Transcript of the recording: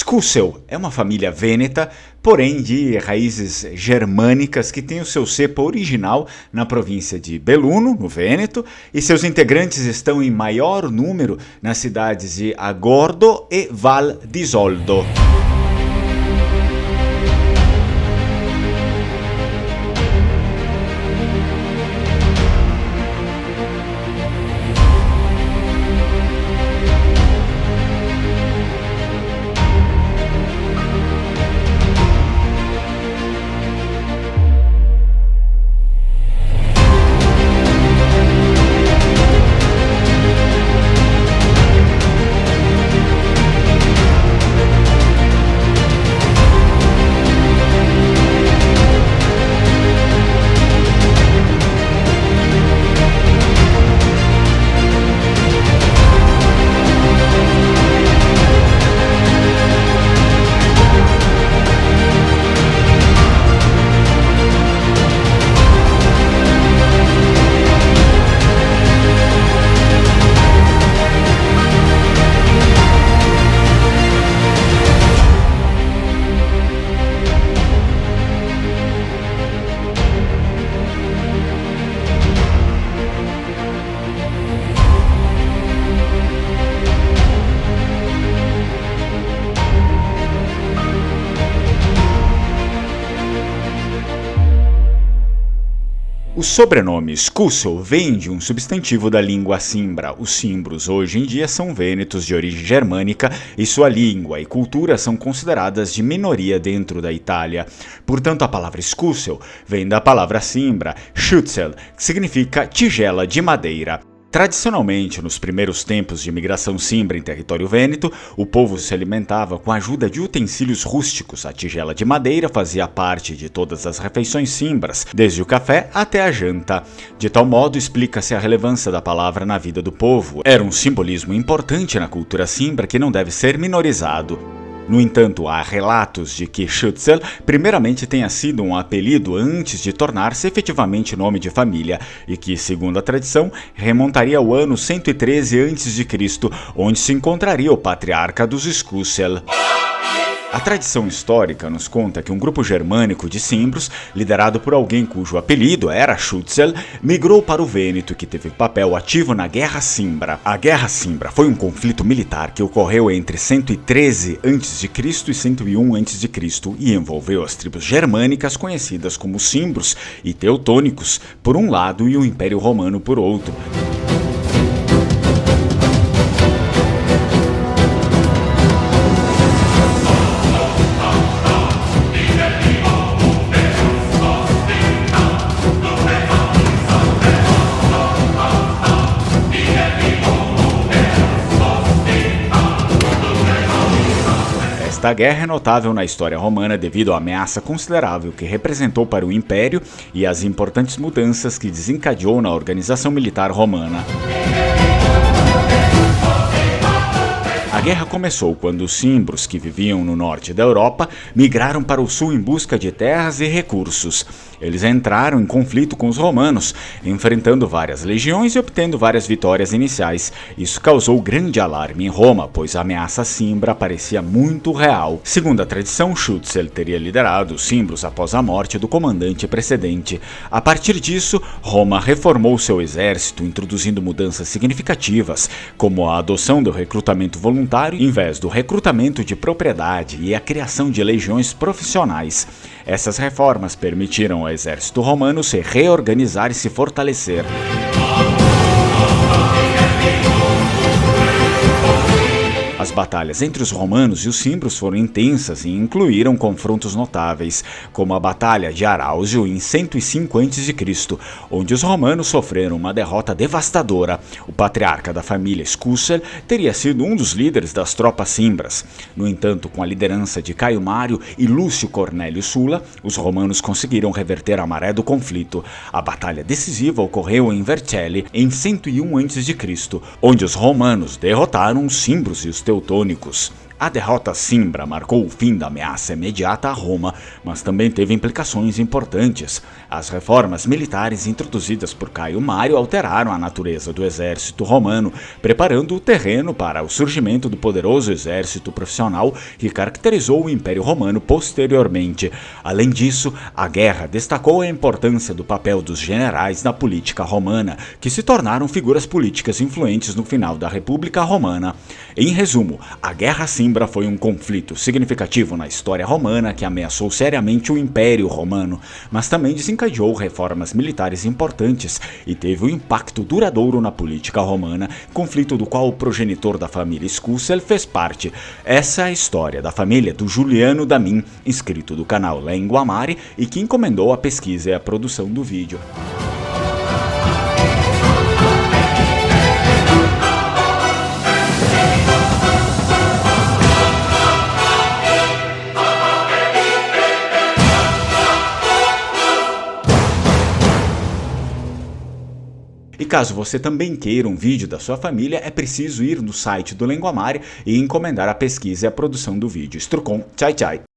Scussel é uma família vêneta, porém de raízes germânicas que tem o seu cepo original na província de Belluno, no Vêneto, e seus integrantes estão em maior número nas cidades de Agordo e Val d'Isoldo. O sobrenome Scussel vem de um substantivo da língua cimbra. Os cimbros hoje em dia são vênetos de origem germânica e sua língua e cultura são consideradas de minoria dentro da Itália. Portanto, a palavra Scussel vem da palavra cimbra Schützel, que significa tigela de madeira. Tradicionalmente, nos primeiros tempos de imigração cimbra em território vêneto, o povo se alimentava com a ajuda de utensílios rústicos. A tigela de madeira fazia parte de todas as refeições cimbras, desde o café até a janta. De tal modo, explica-se a relevância da palavra na vida do povo. Era um simbolismo importante na cultura cimbra que não deve ser minorizado. No entanto, há relatos de que Schützel primeiramente tenha sido um apelido antes de tornar-se efetivamente nome de família e que, segundo a tradição, remontaria ao ano 113 a.C., onde se encontraria o patriarca dos Scussel. A tradição histórica nos conta que um grupo germânico de cimbros, liderado por alguém cujo apelido era Schützel, migrou para o Vêneto, que teve papel ativo na Guerra Cimbra. A Guerra Cimbra foi um conflito militar que ocorreu entre 113 a.C. e 101 a.C. e envolveu as tribos germânicas conhecidas como cimbros e teutônicos por um lado e o Império Romano por outro. Esta guerra é notável na história romana devido à ameaça considerável que representou para o Império e às importantes mudanças que desencadeou na organização militar romana. A guerra começou quando os cimbros, que viviam no norte da Europa, migraram para o sul em busca de terras e recursos. Eles entraram em conflito com os romanos, enfrentando várias legiões e obtendo várias vitórias iniciais. Isso causou grande alarme em Roma, pois a ameaça cimbra parecia muito real. Segundo a tradição, Schützel teria liderado os cimbros após a morte do comandante precedente. A partir disso, Roma reformou seu exército, introduzindo mudanças significativas, como a adoção do recrutamento voluntário em vez do recrutamento de propriedade e a criação de legiões profissionais. Essas reformas permitiram ao exército romano se reorganizar e se fortalecer. As batalhas entre os romanos e os cimbros foram intensas e incluíram confrontos notáveis, como a Batalha de Arausio em 105 a.C., onde os romanos sofreram uma derrota devastadora. O patriarca da família Scussel teria sido um dos líderes das tropas cimbras. No entanto, com a liderança de Caio Mário e Lúcio Cornélio Sulla, os romanos conseguiram reverter a maré do conflito. A batalha decisiva ocorreu em Vercelli em 101 a.C., onde os romanos derrotaram os cimbros e os teutônicos. A derrota cimbra marcou o fim da ameaça imediata a Roma, mas também teve implicações importantes. As reformas militares introduzidas por Caio Mário alteraram a natureza do exército romano, preparando o terreno para o surgimento do poderoso exército profissional que caracterizou o Império Romano posteriormente. Além disso, a guerra destacou a importância do papel dos generais na política romana, que se tornaram figuras políticas influentes no final da República Romana. Em resumo, a Guerra Cimbra foi um conflito significativo na história romana que ameaçou seriamente o Império Romano, mas também desencadeou reformas militares importantes e teve um impacto duradouro na política romana, conflito do qual o progenitor da família Scussel fez parte. Essa é a história da família do Juliano Damin, inscrito do canal Lenguamare e que encomendou a pesquisa e a produção do vídeo. E caso você também queira um vídeo da sua família, é preciso ir no site do Lenguamare e encomendar a pesquisa e a produção do vídeo. Strucon, tchau, tchau!